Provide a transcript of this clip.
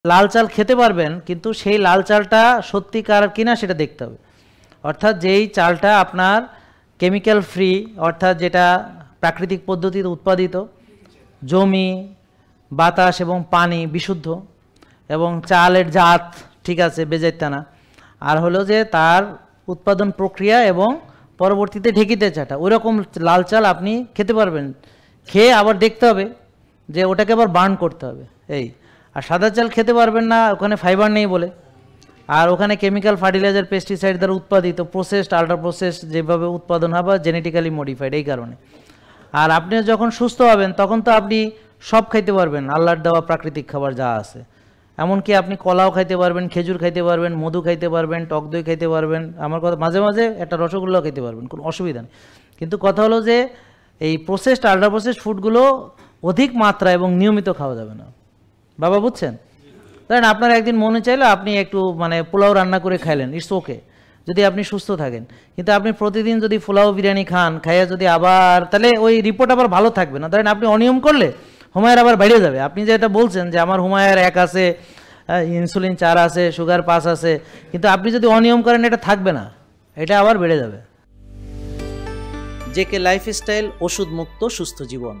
লাল চাল খেতে পারবেন, কিন্তু সেই লাল চালটা সত্যিকার কিনা সেটা দেখতে হবে। অর্থাৎ যেই চালটা আপনার কেমিক্যাল ফ্রি, অর্থাৎ যেটা প্রাকৃতিক পদ্ধতিতে উৎপাদিত, জমি, বাতাস এবং পানি বিশুদ্ধ, এবং চালের জাত ঠিক আছে, বেজাইতে না, আর হলো যে তার উৎপাদন প্রক্রিয়া এবং পরবর্তীতে ঢেকিতে চাটা, ওই রকম লাল চাল আপনি খেতে পারবেন। খেয়ে আবার দেখতে হবে যে ওটাকে আবার বার্ন করতে হবে এই। আর সাদা চাল খেতে পারবেন না, ওখানে ফাইবার নেই বলে, আর ওখানে কেমিক্যাল ফার্টিলাইজার পেস্টিসাইড দ্বারা উৎপাদিত, প্রসেসড, আল্ট্রা প্রসেস যেভাবে উৎপাদন হবে, জেনেটিক্যালি মডিফাইড, এই কারণে। আর আপনি যখন সুস্থ হবেন তখন তো আপনি সব খাইতে পারবেন, আল্লাহর দেওয়া প্রাকৃতিক খাবার যা আছে। এমনকি আপনি কলাও খাইতে পারবেন, খেজুর খাইতে পারবেন, মধু খাইতে পারবেন, টক দই খাইতে পারবেন, আমার কথা মাঝে মাঝে একটা রসগোল্লাও খেতে পারবেন, কোনো অসুবিধা নেই। কিন্তু কথা হলো যে এই প্রসেসড, আল্ট্রা প্রসেসড ফুডগুলো অধিক মাত্রা এবং নিয়মিত খাওয়া যাবে না। বাবা বুঝছেন? ধরেন আপনার একদিন মনে চাইলো আপনি একটু পোলাও রান্না করে খাইলেন, ইটস ওকে, যদি আপনি সুস্থ থাকেন। কিন্তু আপনি প্রতিদিন যদি পোলাও বিরিয়ানি খান, খাইয়া যদি আবার, তাহলে ওই রিপোর্ট আবার ভালো থাকবে না। ধরেন আপনি অনিয়ম করলে হুমায়ের আবার বেড়ে যাবে। আপনি যেটা বলছেন যে আমার হুমায়ের 1 আছে, ইনসুলিন 4 আছে, সুগার 5 আছে, কিন্তু আপনি যদি অনিয়ম করেন এটা থাকবে না, এটা আবার বেড়ে যাবে। জেকে লাইফস্টাইল, ওষুধ মুক্ত সুস্থ জীবন।